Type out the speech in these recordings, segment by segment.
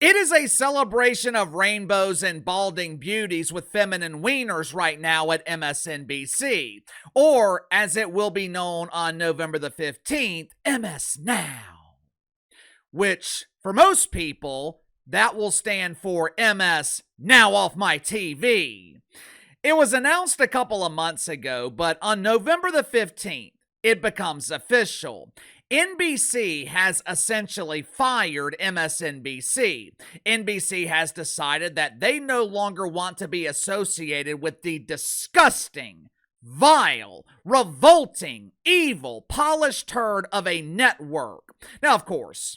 It is a celebration of rainbows and balding beauties with feminine wieners right now at MSNBC, or as it will be known on November the 15th, MSNOW, which for most people, that will stand for MS Now Off My TV. It was announced a couple of months ago, but on November the 15th, it becomes official. NBC has essentially fired MSNBC. NBC has decided that they no longer want to be associated with the disgusting, vile, revolting, evil, polished turd of a network. Now, of course,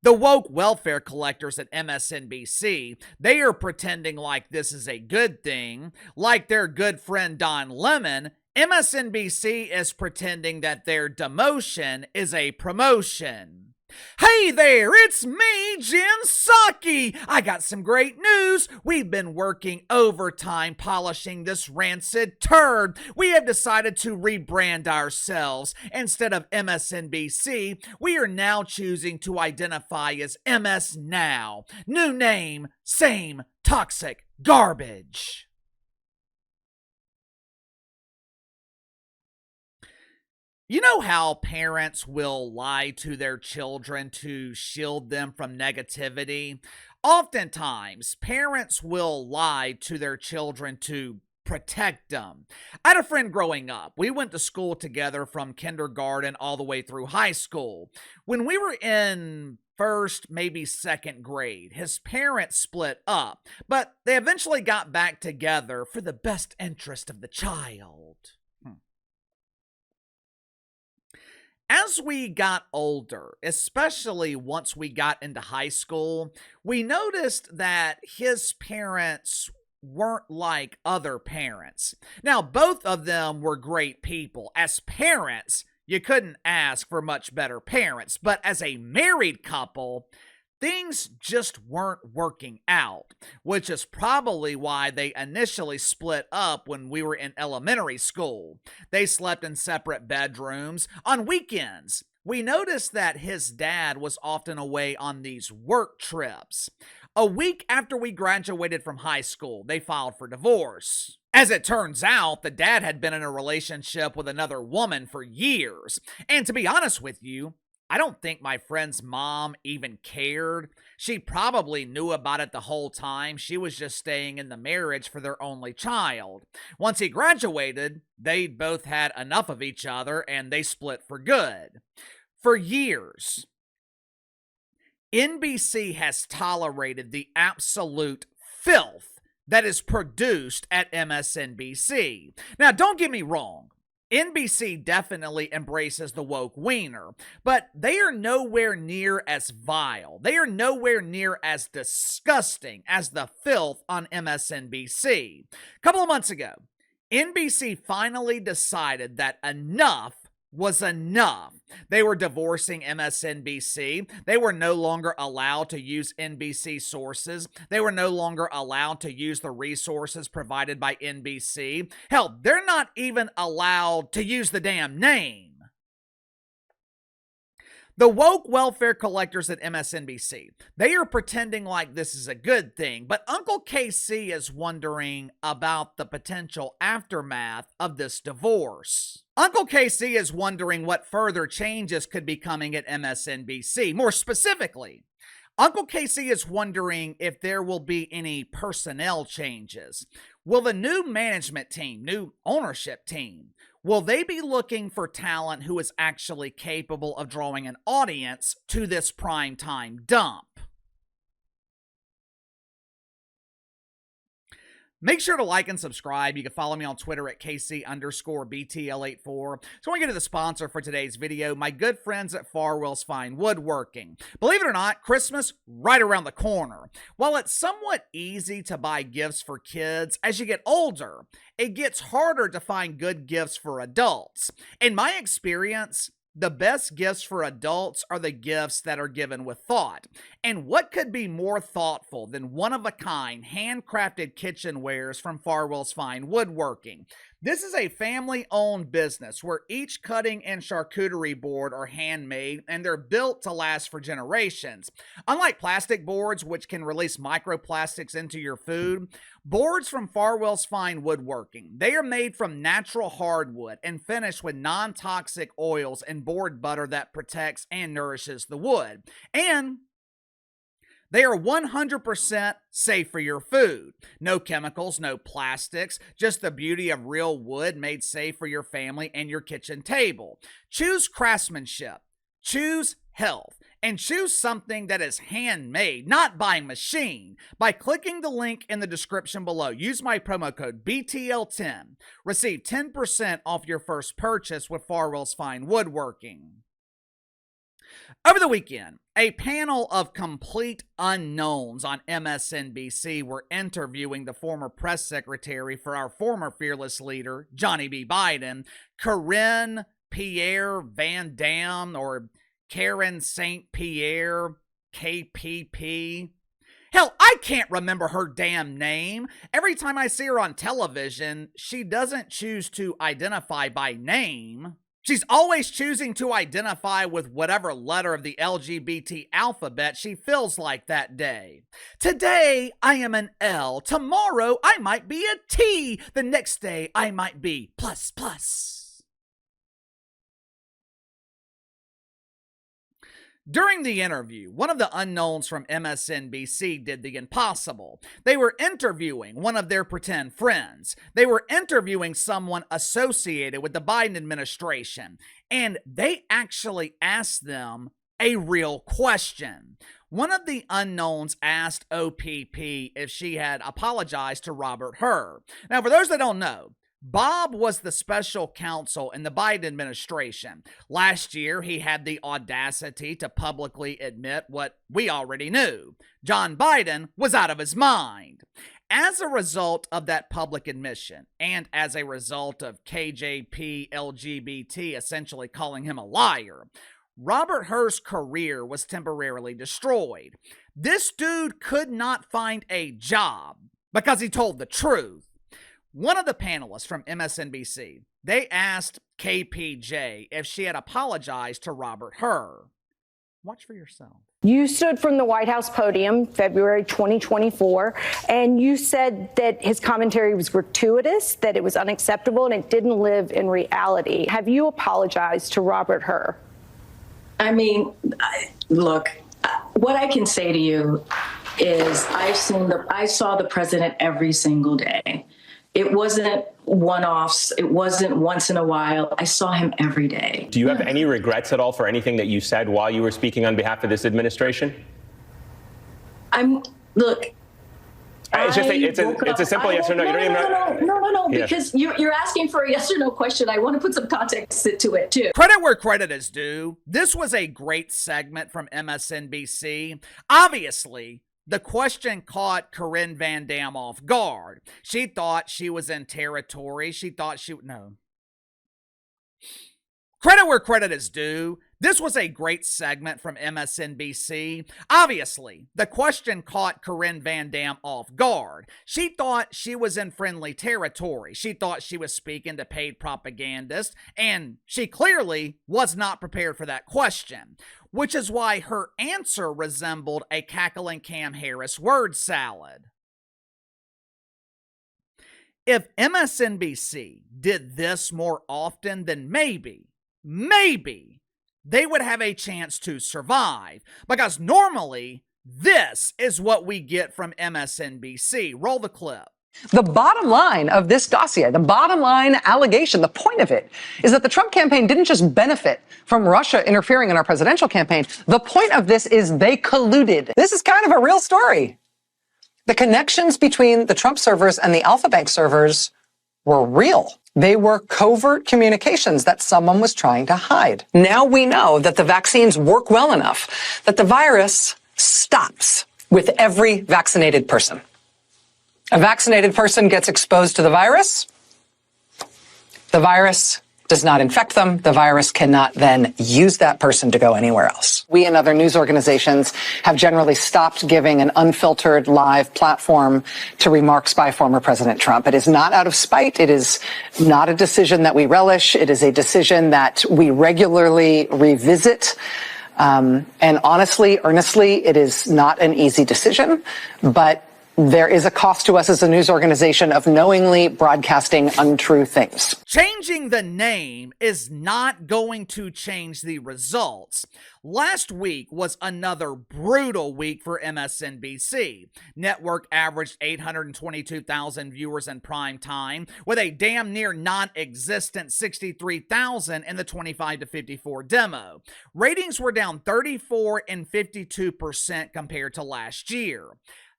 the woke welfare collectors at MSNBC, they are pretending like this is a good thing, like their good friend Don Lemon. MSNBC is pretending that their demotion is a promotion. Hey there, it's me, Jen Psaki. I got some great news. We've been working overtime polishing this rancid turd. We have decided to rebrand ourselves. Instead of MSNBC, we are now choosing to identify as MS Now. New name, same toxic garbage. You know how parents will lie to their children to shield them from negativity? Oftentimes, parents will lie to their children to protect them. I had a friend growing up. We went to school together from kindergarten all the way through high school. When we were in first, maybe second grade, his parents split up, but they eventually got back together for the best interest of the child. As we got older, especially once we got into high school, we noticed that his parents weren't like other parents. Now, both of them were great people. As parents, you couldn't ask for much better parents, but as a married couple, things just weren't working out, which is probably why they initially split up when we were in elementary school. They slept in separate bedrooms. On weekends, we noticed that his dad was often away on these work trips. A week after we graduated from high school, they filed for divorce. As it turns out, the dad had been in a relationship with another woman for years. And to be honest with you, I don't think my friend's mom even cared. She probably knew about it the whole time. She was just staying in the marriage for their only child. Once he graduated, they both had enough of each other and they split for good. For years, NBC has tolerated the absolute filth that is produced at MSNBC. Now, don't get me wrong. NBC definitely embraces the woke wiener, but they are nowhere near as vile. They are nowhere near as disgusting as the filth on MSNBC. A couple of months ago, NBC finally decided that enough was enough. They were divorcing MSNBC. They were no longer allowed to use NBC sources. They were no longer allowed to use the resources provided by NBC. Hell, they're not even allowed to use the damn name. The woke welfare collectors at MSNBC, they are pretending like this is a good thing, but Uncle KC is wondering about the potential aftermath of this divorce. Uncle KC is wondering what further changes could be coming at MSNBC. More specifically, Uncle KC is wondering if there will be any personnel changes. Will the new management team, new ownership team, will they be looking for talent who is actually capable of drawing an audience to this primetime dump? Make sure to like and subscribe. You can follow me on Twitter at KC_BTL84. So I want to get to the sponsor for today's video, my good friends at Farwell's Fine Woodworking. Believe it or not, Christmas right around the corner. While it's somewhat easy to buy gifts for kids, as you get older, it gets harder to find good gifts for adults. In my experience, The best gifts for adults are the gifts that are given with thought. And what could be more thoughtful than one-of-a-kind, handcrafted kitchenwares from Farwell's Fine Woodworking? This is a family-owned business where each cutting and charcuterie board are handmade and they're built to last for generations. Unlike plastic boards, which can release microplastics into your food, boards from Farwell's Fine Woodworking, they are made from natural hardwood and finished with non-toxic oils and board butter that protects and nourishes the wood. And they are 100% safe for your food. No chemicals, no plastics, just the beauty of real wood made safe for your family and your kitchen table. Choose craftsmanship, choose health, and choose something that is handmade, not by machine, by clicking the link in the description below. Use my promo code BTL10. Receive 10% off your first purchase with Farwell's Fine Woodworking. Over the weekend, a panel of complete unknowns on MSNBC were interviewing the former press secretary for our former fearless leader, Johnny B. Biden, Corinne Pierre Van Dam, or Karen St. Pierre, KPP. Hell, I can't remember her damn name. Every time I see her on television, she doesn't choose to identify by name. She's always choosing to identify with whatever letter of the LGBT alphabet she feels like that day. Today, I am an L. Tomorrow, I might be a T. The next day, I might be plus plus. During the interview, one of the unknowns from MSNBC did the impossible. They were interviewing one of their pretend friends. They were interviewing someone associated with the Biden administration, and they actually asked them a real question. One of the unknowns asked OPP if she had apologized to Robert Hur. Now, for those that don't know, Bob was the special counsel in the Biden administration. Last year, he had the audacity to publicly admit what we already knew. John Biden was out of his mind. As a result of that public admission, and as a result of KJP LGBT essentially calling him a liar, Robert Hur's career was temporarily destroyed. This dude could not find a job because he told the truth. One of the panelists from MSNBC, they asked KPJ if she had apologized to Robert Hur. Watch for yourself. You stood from the White House podium February 2024, and you said that his commentary was gratuitous, that it was unacceptable, and it didn't live in reality. Have you apologized to Robert Hur? I mean, look, what I can say to you is I saw the president every single day. It wasn't one-offs. It wasn't once in a while. I saw him every day. Do you have any regrets at all for anything that you said while you were speaking on behalf of this administration? Look. It's a simple yes or no. No, because you're asking for a yes or no question. I want to put some context to it, too. Credit where credit is due. This was a great segment from MSNBC. Obviously, the question caught Corinne Van Dam off guard. She thought she was in territory. No. Credit where credit is due. This was a great segment from MSNBC. Obviously, the question caught Corinne Van Dam off guard. She thought she was in friendly territory. She thought she was speaking to paid propagandists, and she clearly was not prepared for that question, which is why her answer resembled a cackling Cam Harris word salad. If MSNBC did this more often, then maybe they would have a chance to survive, because normally this is what we get from MSNBC. Roll the clip. The bottom line of this dossier, the bottom line allegation, the point of it is that the Trump campaign didn't just benefit from Russia interfering in our presidential campaign. The point of this is they colluded. This is kind of a real story. The connections between the Trump servers and the Alpha Bank servers were real. They were covert communications that someone was trying to hide. Now we know that the vaccines work well enough that the virus stops with every vaccinated person. A vaccinated person gets exposed to the virus does not infect them, the virus cannot then use that person to go anywhere else. We and other news organizations have generally stopped giving an unfiltered live platform to remarks by former President Trump. It is not out of spite. It is not a decision that we relish. It is a decision that we regularly revisit. And honestly, earnestly, it is not an easy decision, but there is a cost to us as a news organization of knowingly broadcasting untrue things. Changing the name is not going to change the results. Last week was another brutal week for MSNBC. Network averaged 822,000 viewers in prime time, with a damn near non-existent 63,000 in the 25 to 54 demo. Ratings were down 34 and 52% compared to last year.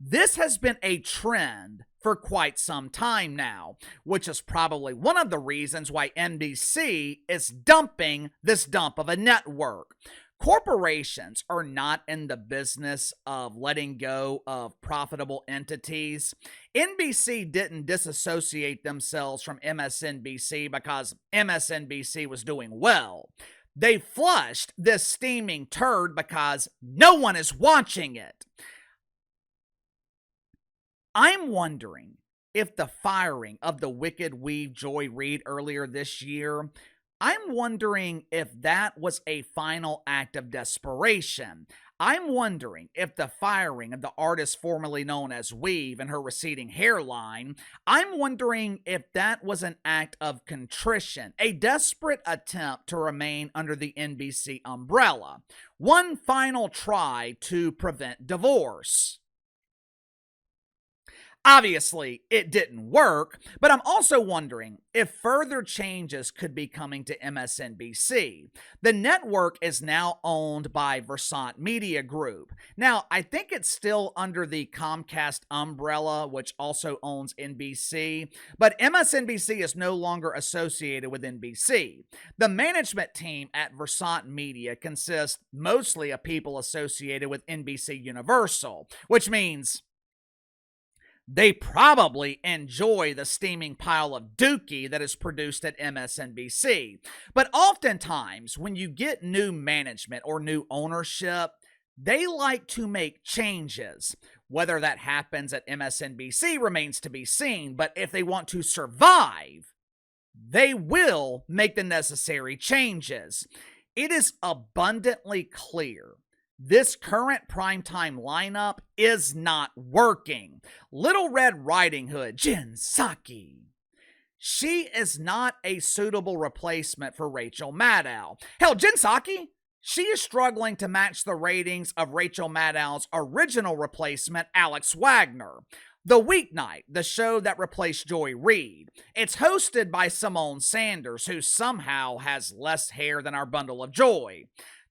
This has been a trend for quite some time now, which is probably one of the reasons why NBC is dumping this dump of a network. Corporations are not in the business of letting go of profitable entities. NBC didn't disassociate themselves from MSNBC because MSNBC was doing well. They flushed this steaming turd because no one is watching it. I'm wondering if the firing of the wicked weave Joy Reid earlier this year, I'm wondering if that was a final act of desperation. I'm wondering if the firing of the artist formerly known as Weave and her receding hairline, I'm wondering if that was an act of contrition, a desperate attempt to remain under the NBC umbrella. One final try to prevent divorce. Obviously, it didn't work, but I'm also wondering if further changes could be coming to MSNBC. The network is now owned by Versant Media Group. Now, I think it's still under the Comcast umbrella, which also owns NBC, but MSNBC is no longer associated with NBC. The management team at Versant Media consists mostly of people associated with NBC Universal, which means they probably enjoy the steaming pile of dookie that is produced at MSNBC. But oftentimes, when you get new management or new ownership, they like to make changes. Whether that happens at MSNBC remains to be seen, but if they want to survive, they will make the necessary changes. It is abundantly clear this current primetime lineup is not working. Little Red Riding Hood, Jen Psaki. She is not a suitable replacement for Rachel Maddow. Hell, Jen Psaki, she is struggling to match the ratings of Rachel Maddow's original replacement, Alex Wagner. The Weeknight, the show that replaced Joy Reid. It's hosted by Simone Sanders, who somehow has less hair than our bundle of joy.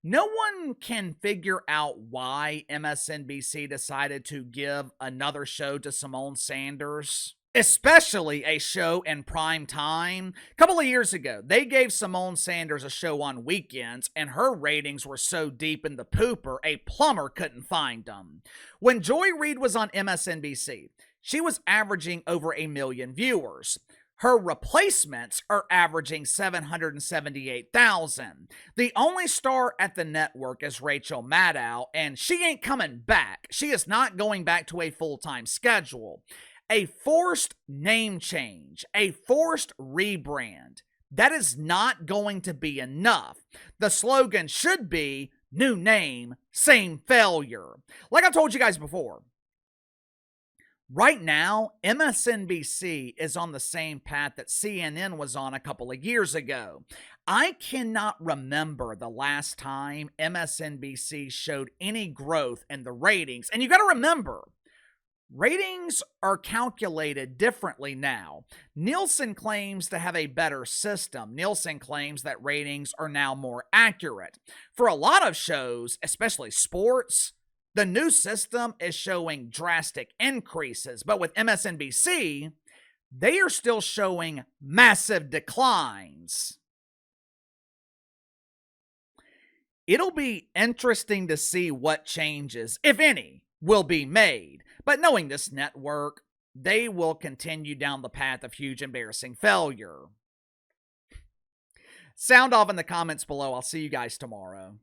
No one can figure out why MSNBC decided to give another show to Simone Sanders, especially a show in prime time. A couple of years ago, they gave Simone Sanders a show on weekends, and her ratings were so deep in the pooper, a plumber couldn't find them. When Joy Reid was on MSNBC, she was averaging over 1 million viewers. Her replacements are averaging 778,000. The only star at the network is Rachel Maddow, and she ain't coming back. She is not going back to a full-time schedule. A forced name change, a forced rebrand, that is not going to be enough. The slogan should be, new name, same failure. Like I told you guys before, right now, MSNBC is on the same path that CNN was on a couple of years ago. I cannot remember the last time MSNBC showed any growth in the ratings. And you got to remember, ratings are calculated differently now. Nielsen claims to have a better system. Nielsen claims that ratings are now more accurate. For a lot of shows, especially sports, the new system is showing drastic increases, but with MSNBC, they are still showing massive declines. It'll be interesting to see what changes, if any, will be made. But knowing this network, they will continue down the path of huge embarrassing failure. Sound off in the comments below. I'll see you guys tomorrow.